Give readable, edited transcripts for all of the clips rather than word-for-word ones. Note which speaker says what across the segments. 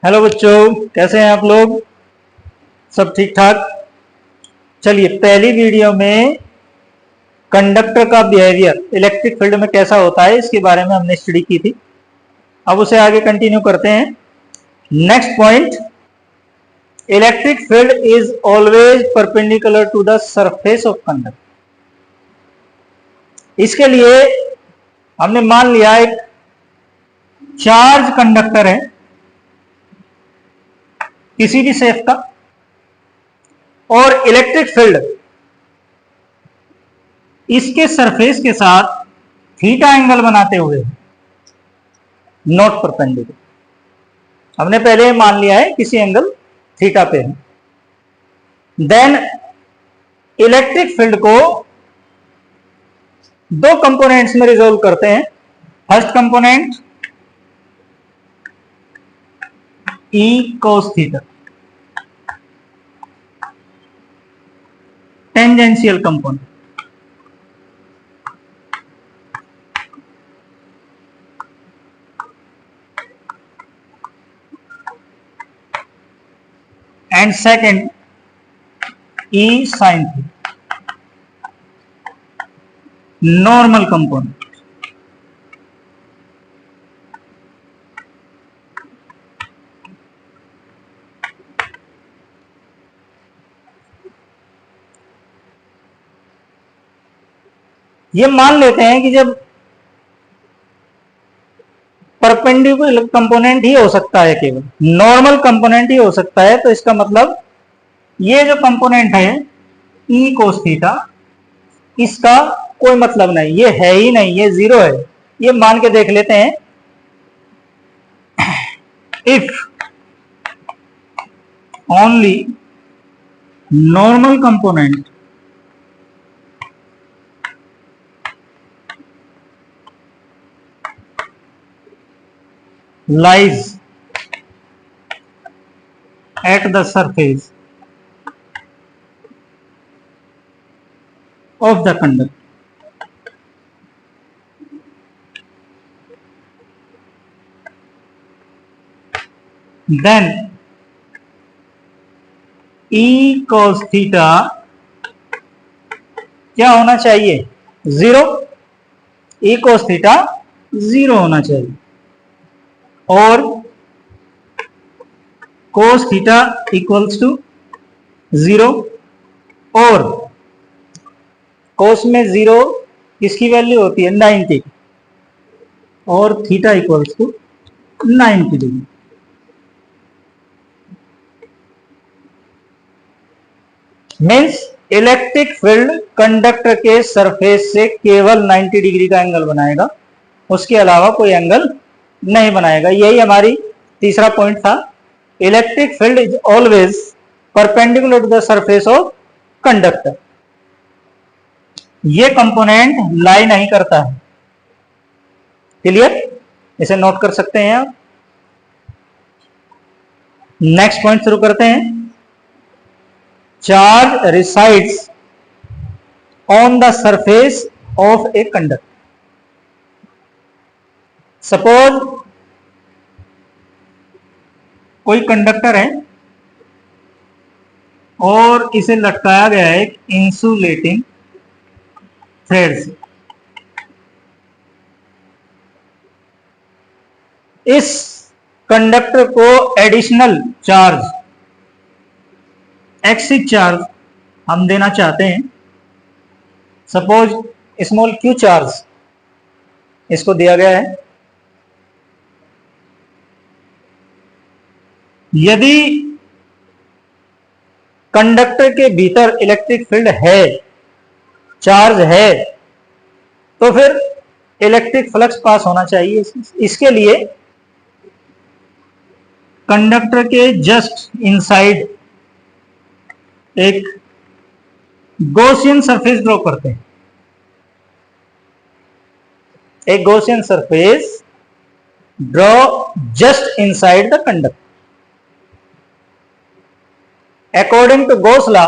Speaker 1: Hello बच्चों, कैसे हैं आप लोग? सब ठीक ठाक। चलिए, पहली वीडियो में कंडक्टर का बिहेवियर इलेक्ट्रिक फील्ड में कैसा होता है इसके बारे में हमने स्टडी की थी। अब उसे आगे कंटिन्यू करते हैं। Next point, electric field is always perpendicular to the surface of conductor. इसके लिए हमने मान लिया एक चार्ज कंडक्टर है किसी भी शेप का, और इलेक्ट्रिक फील्ड इसके सरफेस के साथ थीटा एंगल बनाते हुए नॉट परपेंडिकुलर। हमने पहले मान लिया है किसी एंगल थीटा पे है। देन इलेक्ट्रिक फील्ड को दो कंपोनेंट्स में रिजोल्व करते हैं। First component E cos theta, tangential component, and second E sin theta, normal component. ये मान लेते हैं कि जब परपेंडिकुलर कंपोनेंट ही हो सकता है, केवल नॉर्मल कंपोनेंट ही हो सकता है, तो इसका मतलब ये जो कंपोनेंट है E cos थीटा, इसका कोई मतलब नहीं, ये है ही नहीं, ये जीरो है। ये मान के देख लेते हैं। If only normal component lies at the surface of the conductor, then E cos theta क्या होना चाहिए? Zero. E cos theta zero होना चाहिए, और cos theta equals to zero, और cos में जीरो किसकी वैल्यू होती है? 90, और theta equals to 90 degree. Means electric field conductor के सरफेस से केवल 90 डिग्री का एंगल बनाएगा, उसके अलावा कोई एंगल नहीं बनाएगा। यही हमारी तीसरा पॉइंट था। Electric field is always perpendicular to the surface of conductor. ये कंपोनेंट लाई नहीं करता है। क्लियर? इसे नोट कर सकते हैं आप। नेक्स्ट पॉइंट शुरू करते हैं। Charge resides on the surface of a conductor. Suppose कोई कंडक्टर है और इसे लटकाया गया है एक इंसुलेटिंग थ्रेड से। इस कंडक्टर को एडिशनल चार्ज, एक्सिस चार्ज हम देना चाहते हैं। सपोज स्मॉल क्यू चार्ज इसको दिया गया है। यदि कंडक्टर के भीतर इलेक्ट्रिक फील्ड है, चार्ज है, तो फिर इलेक्ट्रिक फ्लक्स पास होना चाहिए। इसके लिए कंडक्टर के जस्ट इनसाइड एक गॉसियन सरफेस ड्रॉ करते हैं। एक Gaussian surface draw just inside the conductor. According to Gauss law,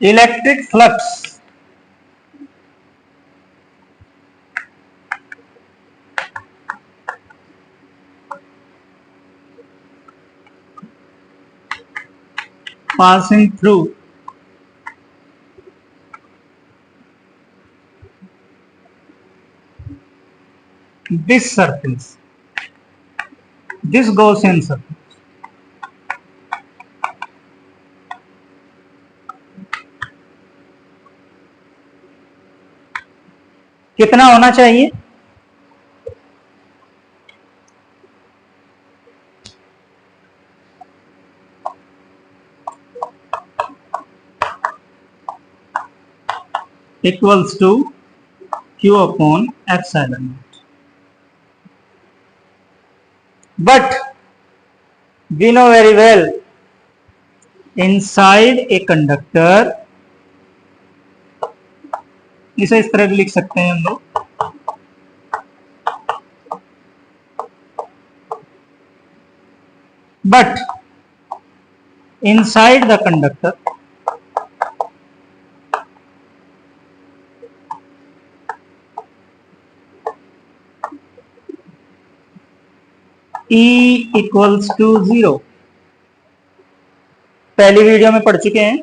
Speaker 1: electric flux passing through this surface, this Gaussian surface. कितना होना चाहिए? Equals to Q upon epsilon. But we know very well, inside a conductor, इसे इस तरह भी लिख सकते हैं हम लोग, but inside the conductor E equals to 0. पहली वीडियो में पढ़ चुके हैं,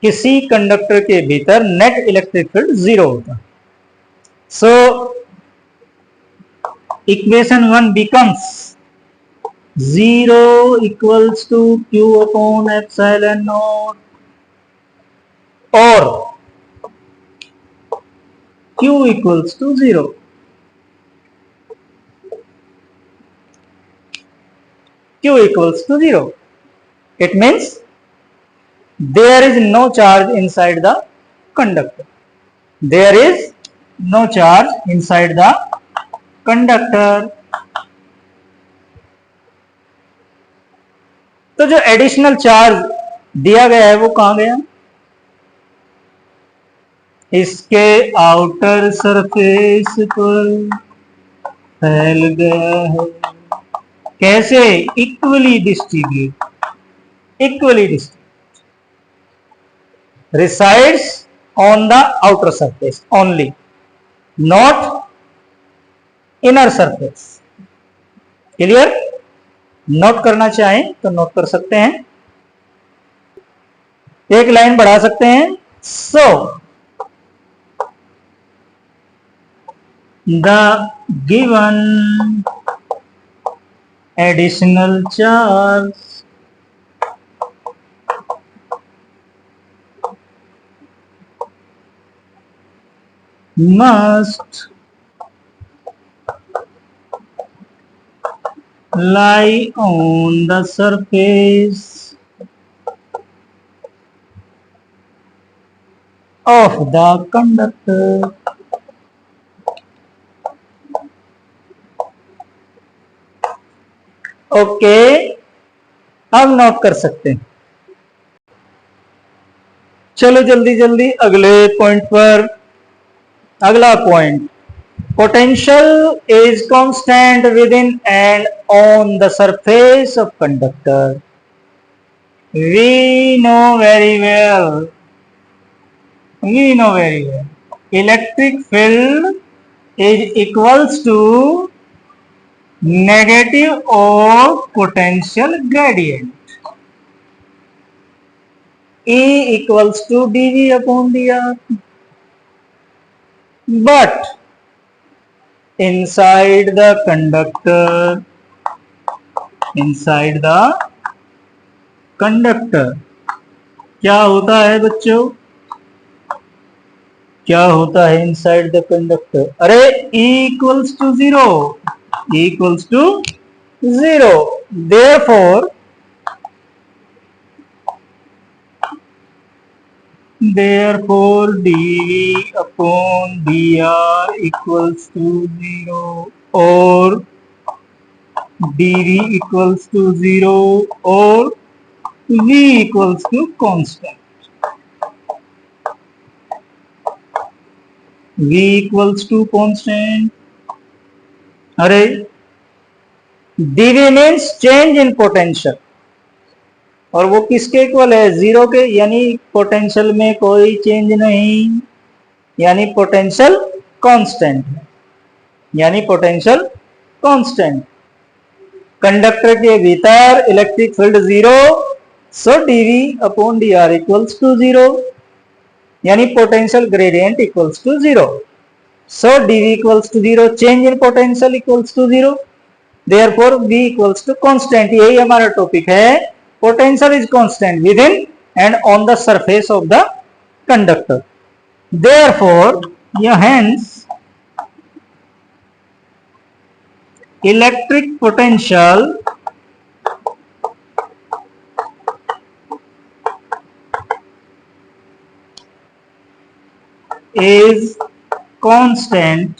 Speaker 1: किसी कंडक्टर के भीतर नेट इलेक्ट्रिक फील्ड 0 होता है. So equation 1 becomes 0 equals to Q upon epsilon naught, or Q equals to 0. Q equals to 0. It means there is no charge inside the conductor. There is no charge inside the conductor. तो जो additional charge दिया गया है वो कहां गया? इसके outer surface पर फैल गया है. कैसे? Equally distribute. Equally distribute. resides on the outer surface only, not inner surface. Clear? Note करना चाहें तो नोट कर सकते हैं, एक लाइन बढ़ा सकते हैं. So the given additional charge must lie on the surface of the conductor. Okay, अब नोट कर सकते हैं. चलो जल्दी जल्दी अगले पॉइंट पर. अगला point, potential is constant within and on the surface of conductor. We know very well, electric field is equals to negative of potential gradient. E equals to dV upon dr. But inside the conductor, क्या होता है बच्चों? क्या होता है inside the conductor? अरे E equals to 0. E equals to 0. Therefore dV upon dr equals to 0, or dV equals to 0, or V equals to constant. V equals to constant. अरे dV means change in potential. और वो किसके equal है, zero के, यानी potential में कोई change नहीं, यानी पोटेंशियल कांस्टेंट है, यानी पोटेंशियल कांस्टेंट। कंडक्टर के भीतर electric field zero, so DV upon D R equals to zero, यानी potential gradient equals to zero, so DV equals to zero, change in potential equals to zero, therefore v equals to constant. यही हमारा topic है, potential is constant within and on the surface of the conductor, therefore hence electric potential is constant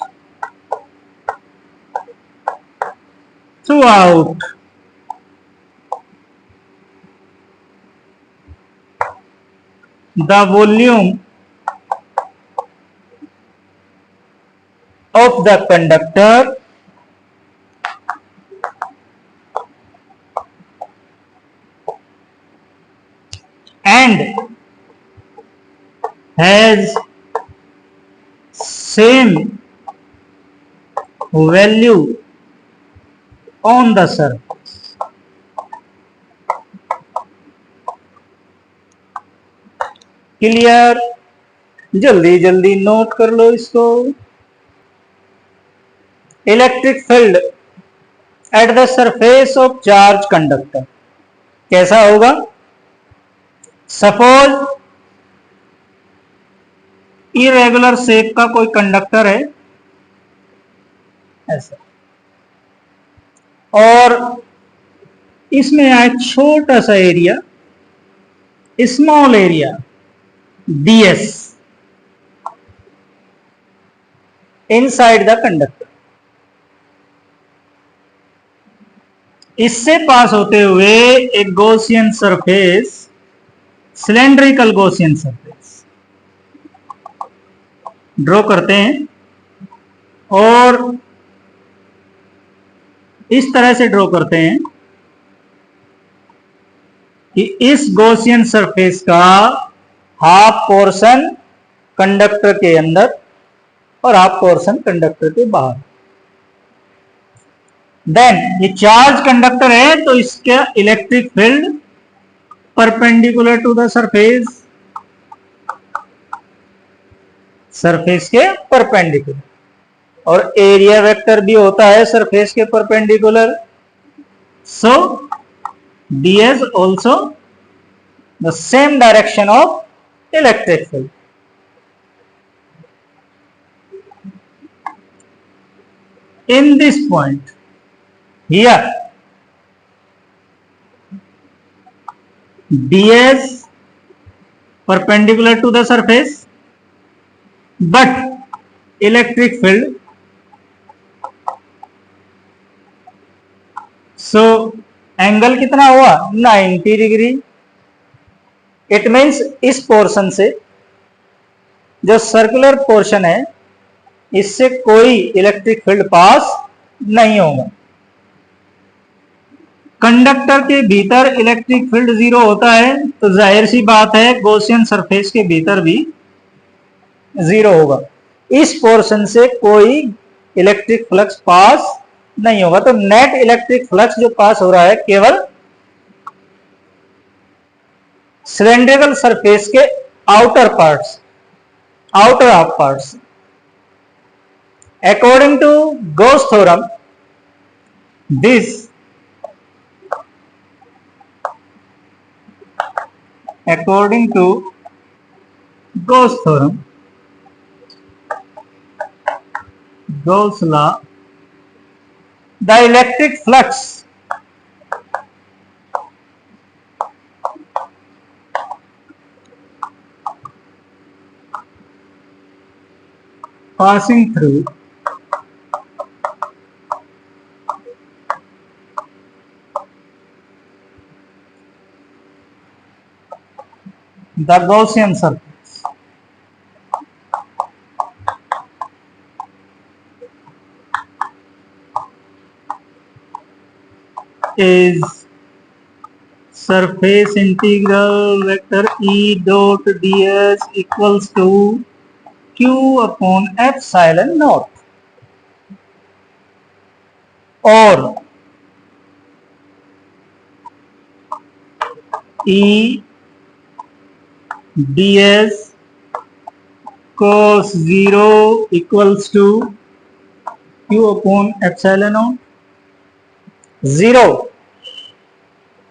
Speaker 1: throughout the volume of the conductor and has same value on the surface। Clear? जल्दी जल्दी note कर लो इसको। Electric field at the surface of charge conductor कैसा होगा? Suppose irregular shape का कोई conductor है ऐसा, और इसमें आए छोटा सा area, small area ds inside the conductor, इससे पास होते हुए एक Gaussian surface, cylindrical Gaussian surface draw करते हैं, और इस तरह से ड्रॉ करते हैं कि इस गॉसियन सरफेस का हाफ पोर्शन कंडक्टर के अंदर और हाफ पोर्शन कंडक्टर के बाहर। देन ये चार्ज कंडक्टर है तो इसका electric field perpendicular to the surface, surface के परपेंडिकुलर, और एरिया वेक्टर भी होता है सरफेस के perpendicular, so ds also the same direction of electric field। In this point here ds perpendicular to the surface, but electric field, so angle कितना हुआ 90 degree. It means इस portion से, जो circular portion है, इससे कोई electric field पास नहीं होगा। कंडक्टर के भीतर इलेक्ट्रिक फील्ड जीरो होता है तो जाहिर सी बात है गॉसियन सरफेस के भीतर भी जीरो होगा, इस पोर्शन से कोई इलेक्ट्रिक फ्लक्स पास नहीं होगा। तो नेट इलेक्ट्रिक फ्लक्स जो पास हो रहा है केवल सिलेंड्रिकल सरफेस के outer parts, outer half parts. According to Gauss theorem, this according to Gauss theorem, Gauss law, the electric flux passing through the Gaussian surface is surface integral vector E dot ds equals to q upon epsilon naught, और E ds cos 0 equals to q upon epsilon naught. 0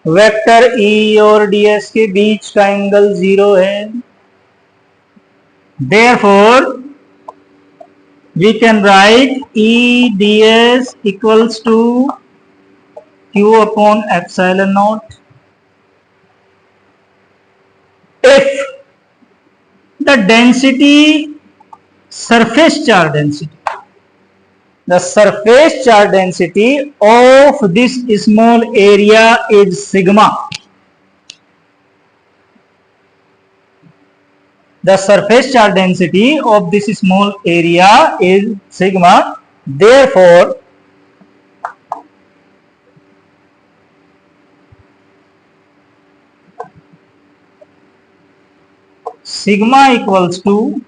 Speaker 1: vector E और ds के बीच का angle 0 है, therefore we can write E ds equals to q upon epsilon naught if the density, surface charge density, the surface charge density of this small area is sigma. The surface charge density of this small area is sigma. Therefore, sigma equals to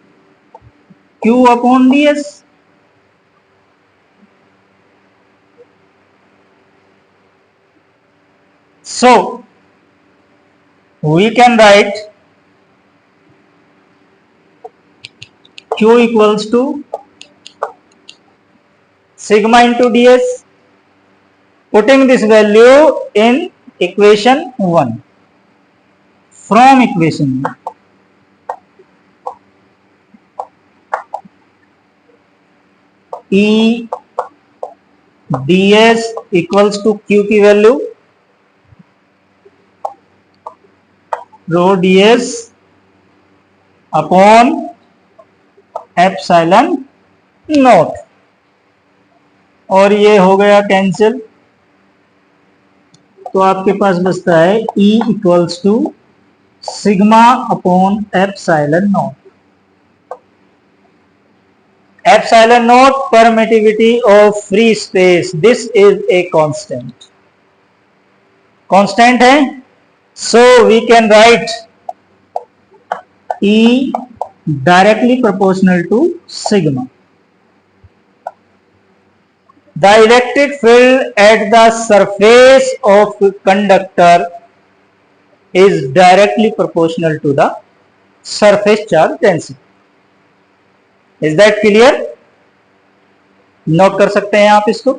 Speaker 1: q upon ds. So, we can write q equals to sigma into ds, putting this value in equation 1. From equation 1, E ds equals to q की value rho ds upon epsilon naught, और ये हो गया cancel, तो आपके पास बचता है E equals to sigma upon epsilon naught. Epsilon naught permittivity of free space, this is a constant. Constant है, so we can write E directly proportional to sigma. The electric field at the surface of conductor is directly proportional to the surface charge density. Is that clear? Note कर सकते हैं आप इसको।